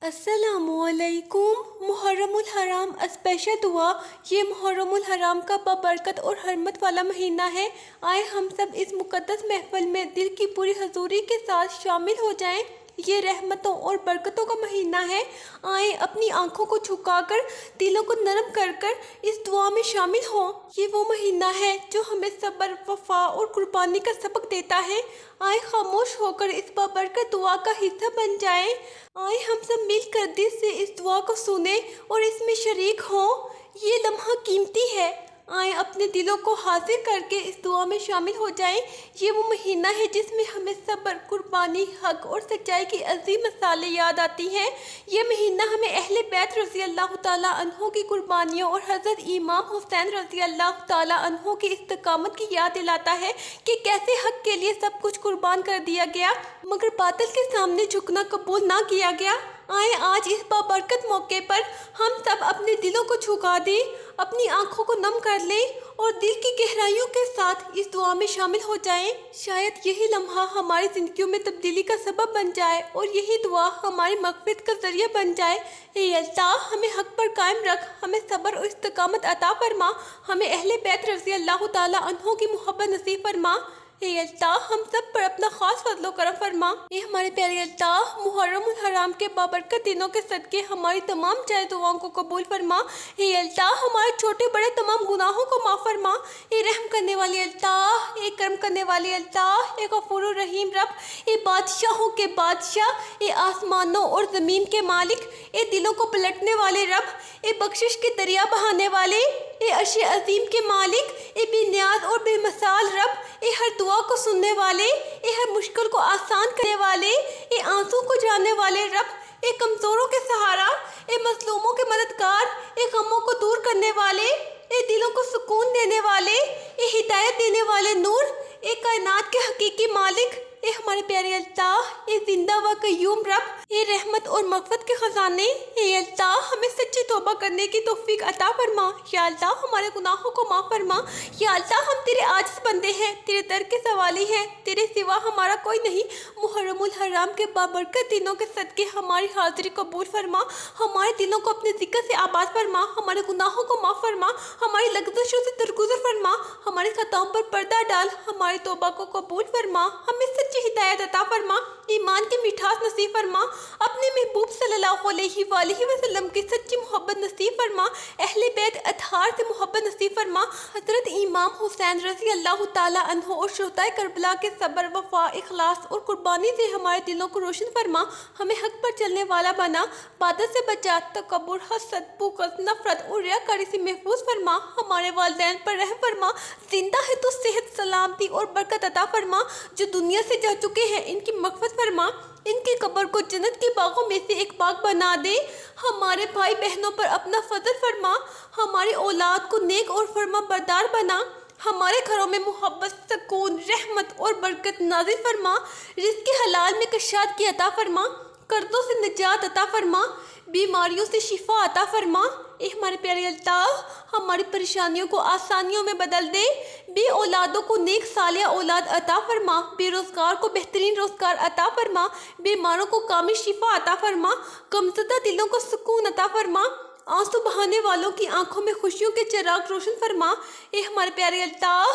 السلام علیکم۔ محرم الحرام اسپیشل دعا۔ یہ محرم الحرام کا بابرکت اور حرمت والا مہینہ ہے۔ آئے ہم سب اس مقدس محفل میں دل کی پوری حضوری کے ساتھ شامل ہو جائیں۔ یہ رحمتوں اور برکتوں کا مہینہ ہے۔ آئیں اپنی آنکھوں کو جھکا کر، دلوں کو نرم کر کر اس دعا میں شامل ہوں۔ یہ وہ مہینہ ہے جو ہمیں صبر، وفا اور قربانی کا سبق دیتا ہے۔ آئیں خاموش ہو کر اس بابرکت دعا کا حصہ بن جائیں۔ آئیں ہم سب مل کر دل سے اس دعا کو سنیں اور اس میں شریک ہوں۔ یہ لمحہ قیمتی ہے۔ آئیں اپنے دلوں کو حاضر کر کے اس دعا میں شامل ہو جائیں۔ یہ وہ مہینہ ہے جس میں ہمیں صبر، قربانی، حق اور سچائی کی عظیم مثالیں یاد آتی ہیں۔ یہ مہینہ ہمیں اہل بیت رضی اللہ تعالیٰ عنہ کی قربانیوں اور حضرت امام حسین رضی اللہ تعالیٰ عنہ کی استقامت کی یاد دلاتا ہے کہ کیسے حق کے لیے سب کچھ قربان کر دیا گیا مگر باطل کے سامنے جھکنا قبول نہ کیا گیا۔ آئیں آج اس بابرکت موقع پر ہم سب اپنے دلوں کو جھکا دیں، اپنی آنکھوں کو نم کر لیں اور دل کی گہرائیوں کے ساتھ اس دعا میں شامل ہو جائیں۔ شاید یہی لمحہ ہماری زندگیوں میں تبدیلی کا سبب بن جائے اور یہی دعا ہماری مغفرت کا ذریعہ بن جائے۔ اے اللہ، ہمیں حق پر قائم رکھ، ہمیں صبر اور استقامت عطا فرما، ہمیں اہل بیت رضی اللہ تعالیٰ عنہ کی محبت نصیب فرما۔ اے اللہ، ہم سب پر اپنا خاص فضل و کرم فرما۔ اے ہمارے پیارے اللہ، محرم الحرام کے بابرکت دنوں کے صدقے ہماری تمام جائز دعاؤں کو قبول فرما۔ اے اللہ، ہمارے چھوٹے بڑے تمام گناہوں کو معاف فرما۔ اے رحم کرنے والے اللہ، اے کرم کرنے والے اللہ، اے غفور الرحیم رب، اے بادشاہوں کے بادشاہ، اے آسمانوں اور زمین کے مالک، اے دلوں کو پلٹنے والے رب، اے بخشش کے دریا بہانے والے، اے عرش عظیم کے مالک، اے بے نیاز اور بے مثال رب، اے ہر دعا کو سننے والے، اے ہر مشکل کو آسان کرنے والے، اے آنسو کو جاننے والے رب، اے کمزوروں کے سہارا، اے مظلوموں کے مددگار، اے غموں کو دور کرنے والے، اے دلوں کو سکون دینے والے، اے ہدایت دینے والے نور، اے کائنات کے حقیقی مالک، اے ہمارے پیارے اللہ، اے زندہ و قیوم رب، اے رحمت اور مغفرت کے خزانے، اے اللہ، ہمیں سچی توبہ کرنے کی توفیق عطا فرما۔ یا اللہ، ہمارے گناہوں کو معاف فرما۔ یا اللہ، ہم تیرے عاجز بندے ہیں، تیرے در کے سوالی ہیں، تیرے سوا ہمارا کوئی نہیں۔ محرم الحرام کے بابرکت دنوں کے صدقے ہماری حاضری قبول فرما، ہمارے دلوں کو اپنے ذکر سے آباد فرما، ہمارے گناہوں کو معاف فرما، ہماری لغزشوں سے درگزر فرما، ہماری خطاؤں پر پردہ ڈال، ہماری توبہ کو قبول فرما، ہمیں سچی ہدایت عطا فرما، ایمان کی مٹھاس نصیب فرما، اپنے محبوب صلی اللہ علیہ وآلہ وسلم کی سچی محبت نصیب فرما، اہل بیت اطہار سے محبت نصیب فرما، حضرت امام حسین رضی اللہ تعالیٰ عنہ اور شہدائے کربلا کے صبر، وفا، اخلاص اور قربانی سے ہمارے دلوں کو روشن فرما، ہمیں حق پر چلنے والا بنا، باطل سے بچا، تکبر، حسد، بغض، نفرت اور ریاکاری سے محفوظ فرما، ہمارے والدین پر رحم فرما، زندہ ہے تو صحت، سلامتی اور برکت عطا فرما، جو دنیا سے جا چکے ہیں ان کی مغفرت فرما، ان کی قبر کو جنت کے باغوں میں سے ایک باغ بنا دے، ہمارے بھائی بہنوں پر اپنا فضل فرما، ہماری اولاد کو نیک اور فرما بردار بنا، ہمارے گھروں میں محبت، سکون، رحمت اور برکت نازل فرما، رزق حلال میں کشادگی عطا فرما، قرضوں سے نجات عطا فرما، بیماریوں سے شفا عطا فرما۔ اے ہمارے پیارے اللہ، ہماری پریشانیوں کو آسانیوں میں بدل دے، بے اولادوں کو نیک صالح اولاد عطا فرما، بے روزگار کو بہترین روزگار عطا فرما، بیماروں کو کامل شفا عطا فرما، غمزدہ دلوں کو سکون عطا فرما، آنسو بہانے والوں کی آنکھوں میں خوشیوں کے چراغ روشن فرما۔ اے ہمارے پیارے اللہ،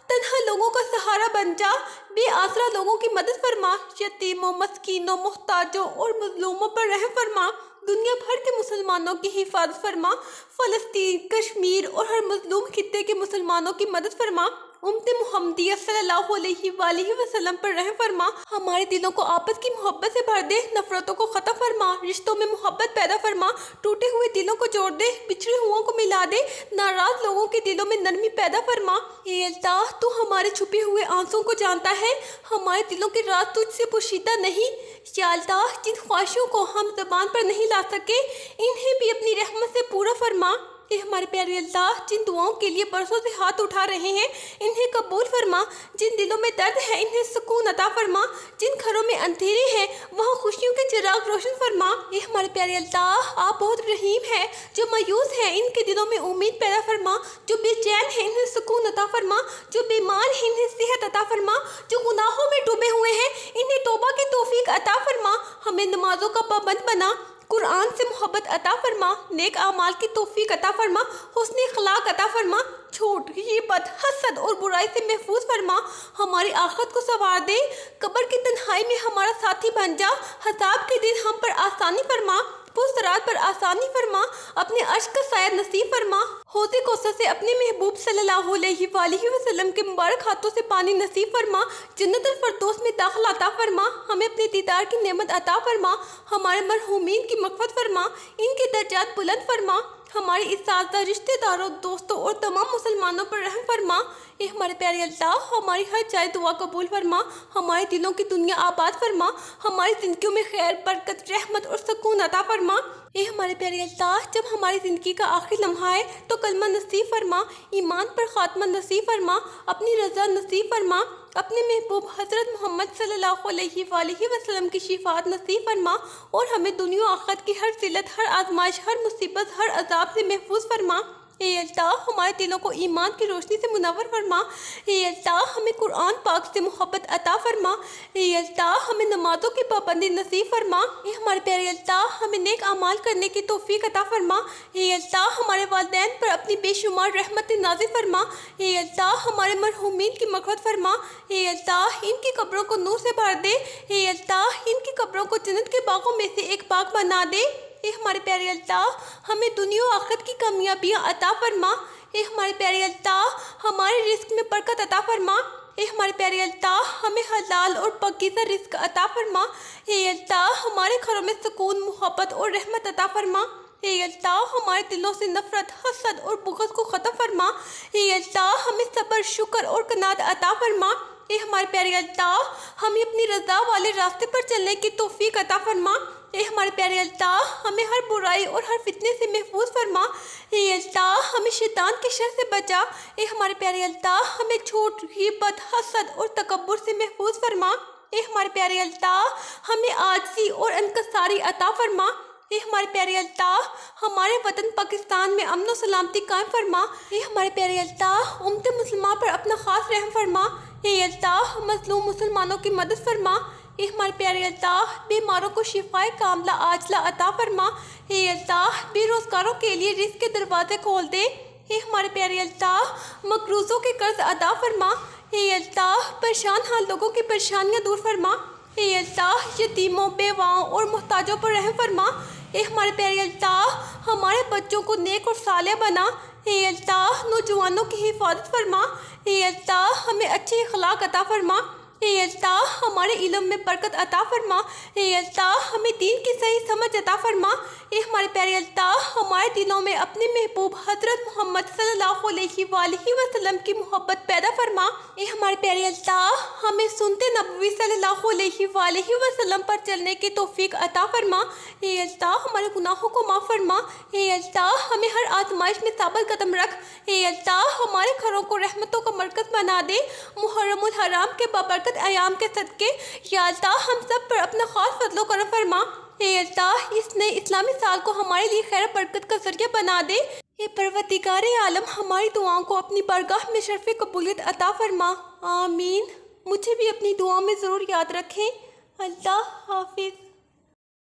تنہا لوگوں کا سہارا بن جا، بے آسرا لوگوں کی مدد فرما، یتیموں، مسکینوں، محتاجوں اور مظلوموں پر رحم فرما، دنیا بھر کے مسلمانوں کی حفاظت فرما، فلسطین، کشمیر اور ہر مظلوم خطے کے مسلمانوں کی مدد فرما، امت محمدیہ صلی اللہ علیہ وآلہ وسلم پر رحم فرما، ہمارے دلوں کو آپس کی محبت سے بھر دے، نفرتوں کو ختم فرما، رشتوں میں محبت پیدا فرما، ٹوٹے ہوئے دلوں کو جوڑ دے، بچھڑے ہوں کو ملا دے، ناراض لوگوں کے دلوں میں نرمی پیدا فرما۔ اے اللہ، تو ہمارے چھپے ہوئے آنسوں کو جانتا ہے، ہمارے دلوں کے راز تجھ سے پوشیدہ نہیں۔ یا اللہ، جن خواہشوں کو ہم زبان پر نہیں لا سکے انہیں بھی اپنی رحمت سے پورا فرما۔ اے ہمارے پیارے اللہ، جن دعاؤں کے لیے برسوں سے ہاتھ اٹھا رہے ہیں انہیں قبول فرما، جن دلوں میں درد ہے انہیں سکون عطا فرما، جن گھروں میں اندھیرے ہیں وہاں خوشیوں کے چراغ روشن فرما۔ اے ہمارے پیارے اللہ، آپ بہت رحیم ہیں، جو مایوس ہیں ان کے دلوں میں امید پیدا فرما، جو بے چین ہیں انہیں سکون عطا فرما، جو بیمار ہیں انہیں صحت عطا فرما، جو گناہوں میں ڈوبے ہوئے ہیں انہیں توبہ کی توفیق عطا فرما، ہمیں نمازوں کا پابند بنا، قرآن سے محبت عطا فرما، نیک اعمال کی توفیق عطا فرما، حسن اخلاق عطا فرما، جھوٹ، غیبت، حسد اور برائی سے محفوظ فرما، ہماری آخرت کو سنوار دے، قبر کی تنہائی میں ہمارا ساتھی بن جا، حساب کے دن ہم پر آسانی فرما، پسترات پر آسانی فرما، اپنے عرش کا سایہ نصیب فرما، حوض کوثر سے اپنے محبوب صلی اللہ علیہ وآلہ وسلم کے مبارک ہاتھوں سے پانی نصیب فرما، جنت الفردوس میں داخل عطا فرما، ہمیں اپنے دیدار کی نعمت عطا فرما، ہمارے مرحومین کی مغفرت فرما، ان کے درجات بلند فرما، ہماری اساتذہ، رشتہ داروں، دوستوں اور تمام مسلمانوں پر رحم فرما۔ اے ہمارے پیارے اللہ، ہماری ہر جائے دعا قبول فرما، ہمارے دلوں کی دنیا آباد فرما، ہماری زندگیوں میں خیر، برکت، رحمت اور سکون عطا فرما۔ اے ہمارے پیارے اللہ، جب ہماری زندگی کا آخری لمحہ ہے تو کلمہ نصیب فرما، ایمان پر خاتمہ نصیب فرما، اپنی رضا نصیب فرما، اپنے محبوب حضرت محمد صلی اللہ علیہ وآلہ وسلم کی شفاعت نصیب فرما، اور ہمیں دنیا و آخرت کی ہر ذلت، ہر آزمائش، ہر مصیبت، ہر عذاب سے محفوظ فرما۔ اے اللہ، ہمارے دلوں کو ایمان کی روشنی سے منور فرما۔ اے اللہ، ہمیں قرآن پاک سے محبت عطا فرما۔ اے اللہ، ہمیں نمازوں کی پابندی نصیب فرما۔ اے ہمارے پیارے اللہ، ہمیں نیک اعمال کرنے کی توفیق عطا فرما۔ اے اللہ، ہمارے والدین پر اپنی بے شمار رحمت نازل فرما۔ اے اللہ، ہمارے مرحومین کی مغفرت فرما۔ اے اللہ، ان کی قبروں کو نور سے بھر دے۔ اے اللہ، ان کی قبروں کو جنت کے باغوں میں سے ایک باغ بنا دے۔ اے ہمارے پیارے اللہ، ہمیں دنیا و آخرت کی کامیابیاں عطا فرما۔ اے ہمارے پیارے اللہ، ہمارے رزق میں برکت عطا فرما۔ اے ہمارے پیارے اللہ، ہمیں حلال اور پاکیزہ رزق عطا فرما۔ اے اللہ، ہمارے گھروں میں سکون، محبت اور رحمت عطا فرما۔ اے اللہ، ہمارے دلوں سے نفرت، حسد اور بغض کو ختم فرما۔ اے اللہ، ہمیں صبر، شکر اور قناعت عطا فرما۔ اے ہمارے پیارے اللہ، ہمیں اپنی رضا والے راستے پر چلنے کی توفیق عطا فرما۔ اے ہمارے پیارے اللہ، ہمیں ہر برائی اور ہر فتنے سے محفوظ فرما۔ اے اللہ، ہمیں شیطان کے شر سے بچا۔ اے ہمارے پیارے اللہ، ہمیں جھوٹ، غیبت، حسد اور تکبر سے محفوظ فرما۔ اے ہمارے پیارے اللہ، ہمیں عاجزی اور انکساری عطا فرما۔ اے ہمارے پیارے اللہ، ہمارے وطن پاکستان میں امن و سلامتی قائم فرما۔ اے ہمارے پیارے اللہ، امت مسلمہ پر اپنا خاص رحم فرما۔ اے اللہ، مظلوم مسلمانوں کی مدد فرما۔ اے ہمارے پیارے اللہ، بیماروں کو شفائے کاملہ عاجلہ عطا فرما۔ اے اللہ، بے روزگاروں کے لیے رزق کے دروازے کھول دے۔ اے ہمارے پیارے اللہ، مقروضوں کے قرض ادا فرما۔ اے اللہ، پریشان حال لوگوں کی پریشانیاں دور فرما۔ اے اللہ، یتیموں، بیواؤں اور محتاجوں پر رحم فرما۔ اے ہمارے پیارے اللہ، ہمارے بچوں کو نیک اور صالح بنا۔ اے اللہ، نوجوانوں کی حفاظت فرما۔ اے اللہ، ہمیں اچھے اخلاق عطا فرما۔ اے اللہ، ہمارے علم میں برکت عطا فرما۔ اے اللہ، ہمیں دین کی صحیح سمجھ عطا فرما۔ اے ہمارے پیارے اللہ، ہمارے دلوں میں اپنے محبوب حضرت محمد صلی اللہ علیہ وآلہ وسلم کی محبت پیدا فرما۔ اے ہمارے پیارے اللہ، ہمیں سنت نبوی صلی اللہ علیہ وآلہ وسلم پر چلنے کی توفیق عطا فرما۔ اے اللہ، ہمارے گناہوں کو معاف فرما۔ اے اللہ، ہمیں ہر آزمائش میں ثابت قدم رکھ۔ اے اللہ، ہمارے گھروں کو رحمتوں کا مرکز بنا دے۔ محرم الحرام کے بابرکت ایام کے صدقے یا اللہ، ہم سب پر اپنا خاص فضل و کرم فرما۔ اے اللہ، اس نئے اسلامی سال کو ہمارے لیے خیر برکت کا ذریعہ بنا دے۔ اے پروردگار عالم، ہماری دعاؤں کو اپنی بارگاہ میں شرف قبولیت عطا فرما۔ آمین۔ مجھے بھی اپنی دعاؤں میں ضرور یاد رکھیں۔ اللہ حافظ۔